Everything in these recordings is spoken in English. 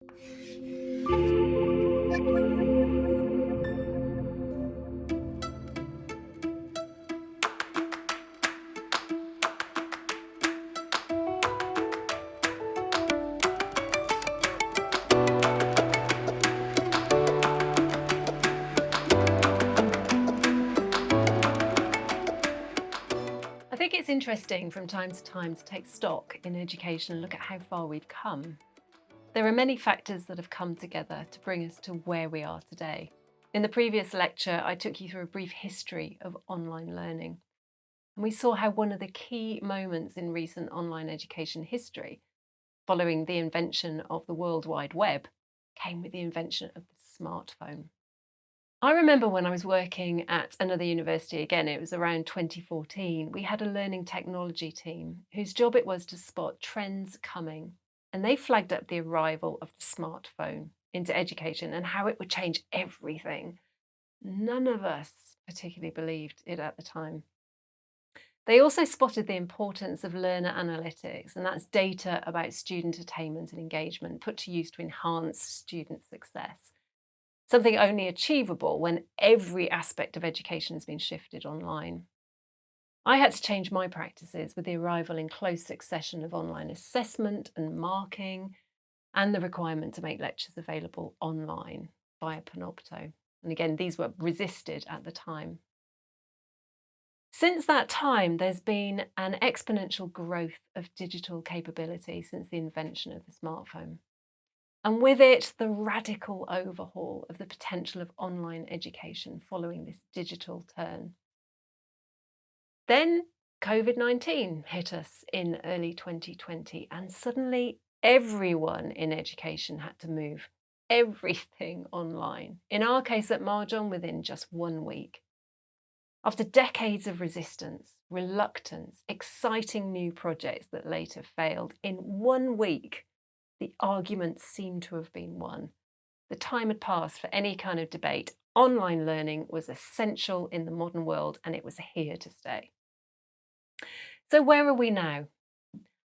I think it's interesting from time to time to take stock in education and look at how far we've come. There are many factors that have come together to bring us to where we are today. In the previous lecture, I took you through a brief history of online learning, and we saw how one of the key moments in recent online education history, following the invention of the World Wide Web, came with the invention of the smartphone. I remember when I was working at another university, again, it was around 2014, we had a learning technology team whose job it was to spot trends coming. And they flagged up the arrival of the smartphone into education and how it would change everything. None of us particularly believed it at the time. They also spotted the importance of learner analytics, and that's data about student attainment and engagement put to use to enhance student success, something only achievable when every aspect of education has been shifted online. I had to change my practices with the arrival in close succession of online assessment and marking, and the requirement to make lectures available online via Panopto. And again, these were resisted at the time. Since that time, there's been an exponential growth of digital capability since the invention of the smartphone. And with it, the radical overhaul of the potential of online education following this digital turn. Then COVID-19 hit us in early 2020, and suddenly everyone in education had to move everything online. In our case at Marjon, within just 1 week. After decades of resistance, reluctance, exciting new projects that later failed, in 1 week, the argument seemed to have been won. The time had passed for any kind of debate. Online learning was essential in the modern world, and it was here to stay. So where are we now?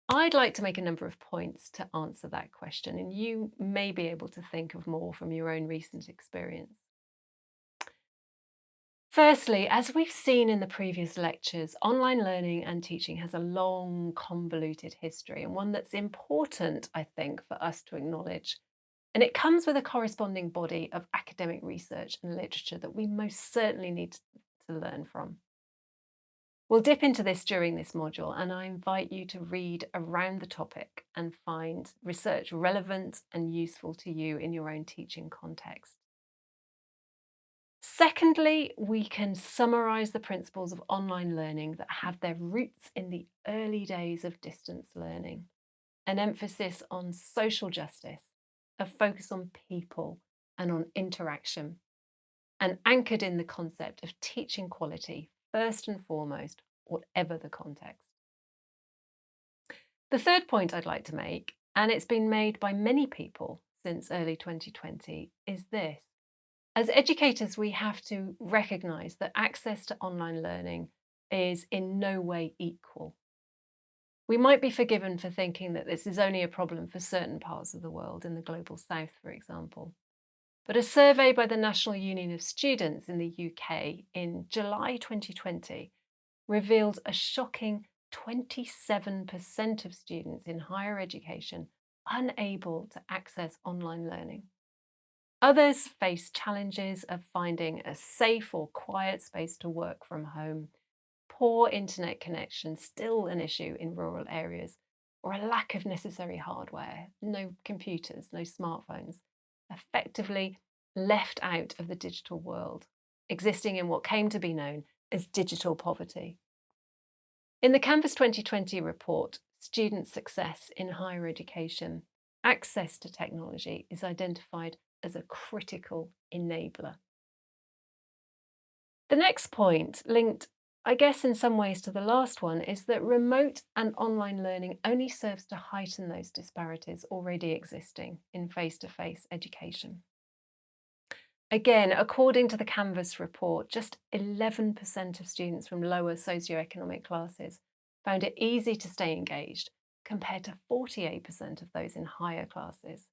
I'd like to make a number of points to answer that question, and you may be able to think of more from your own recent experience. Firstly, as we've seen in the previous lectures, online learning and teaching has a long, convoluted history, and one that's important, I think, for us to acknowledge. And it comes with a corresponding body of academic research and literature that we most certainly need to learn from. We'll dip into this during this module, and I invite you to read around the topic and find research relevant and useful to you in your own teaching context. Secondly, we can summarise the principles of online learning that have their roots in the early days of distance learning, an emphasis on social justice, a focus on people and on interaction, and anchored in the concept of teaching quality first and foremost, whatever the context. The third point I'd like to make, and it's been made by many people since early 2020, is this. As educators, we have to recognise that access to online learning is in no way equal. We might be forgiven for thinking that this is only a problem for certain parts of the world, in the global south, for example. But a survey by the National Union of Students in the UK in July 2020 revealed a shocking 27% of students in higher education unable to access online learning. Others face challenges of finding a safe or quiet space to work from home, poor internet connection, still an issue in rural areas, or a lack of necessary hardware, no computers, no smartphones, effectively left out of the digital world, existing in what came to be known as digital poverty. In the Canvas 2020 report, Student Success in Higher Education, access to technology is identified as a critical enabler. The next point, linked, I guess, in some ways to the last one, is that remote and online learning only serves to heighten those disparities already existing in face-to-face education. Again, according to the Canvas report, just 11% of students from lower socioeconomic classes found it easy to stay engaged, compared to 48% of those in higher classes.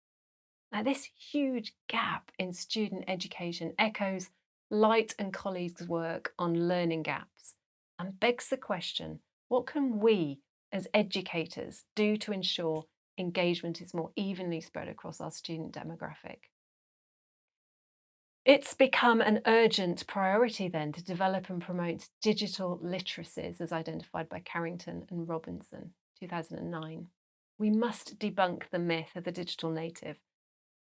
Now, this huge gap in student education echoes Light and colleagues' work on learning gaps and begs the question, what can we as educators do to ensure engagement is more evenly spread across our student demographic? It's become an urgent priority then to develop and promote digital literacies as identified by Carrington and Robinson, 2009. We must debunk the myth of the digital native.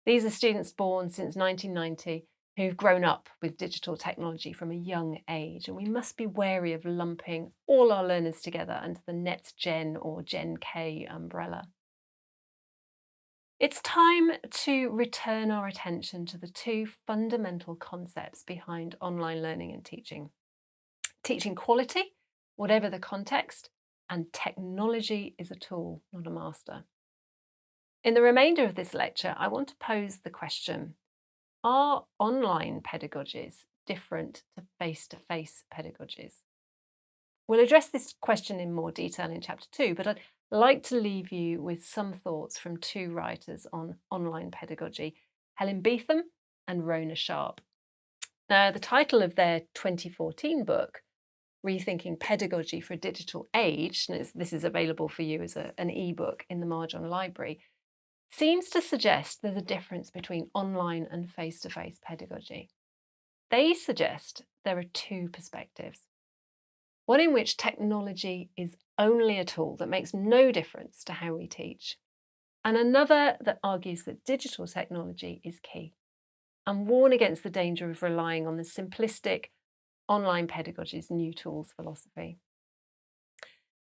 These are students born since 1990 who've grown up with digital technology from a young age, and we must be wary of lumping all our learners together under the Next Gen or Gen K umbrella. It's time to return our attention to the two fundamental concepts behind online learning and teaching. Teaching quality, whatever the context, and technology is a tool, not a master. In the remainder of this lecture, I want to pose the question, are online pedagogies different to face-to-face pedagogies? We'll address this question in more detail in Chapter 2, but I'd like to leave you with some thoughts from two writers on online pedagogy, Helen Beetham and Rona Sharp. Now, the title of their 2014 book, Rethinking Pedagogy for a Digital Age, and this is available for you as an ebook in the Marjon Library, seems to suggest there's a difference between online and face-to-face pedagogy. They suggest there are two perspectives. One in which technology is only a tool that makes no difference to how we teach, and another that argues that digital technology is key, and warn against the danger of relying on the simplistic online pedagogy's new tools philosophy.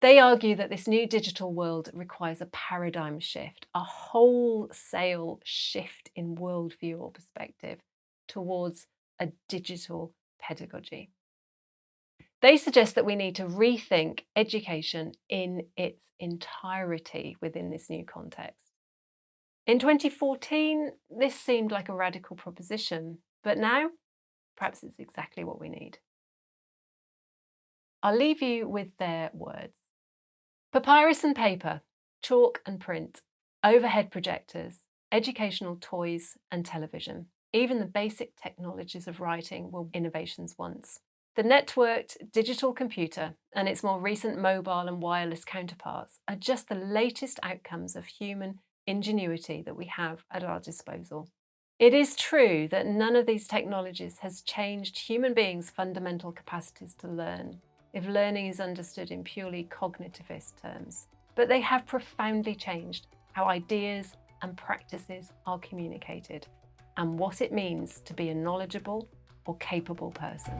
They argue that this new digital world requires a paradigm shift, a wholesale shift in worldview or perspective towards a digital pedagogy. They suggest that we need to rethink education in its entirety within this new context. In 2014, this seemed like a radical proposition, but now, perhaps it's exactly what we need. I'll leave you with their words. Papyrus and paper, chalk and print, overhead projectors, educational toys and television. Even the basic technologies of writing were innovations once. The networked digital computer and its more recent mobile and wireless counterparts are just the latest outcomes of human ingenuity that we have at our disposal. It is true that none of these technologies has changed human beings' fundamental capacities to learn, if learning is understood in purely cognitivist terms. But they have profoundly changed how ideas and practices are communicated and what it means to be a knowledgeable or capable person.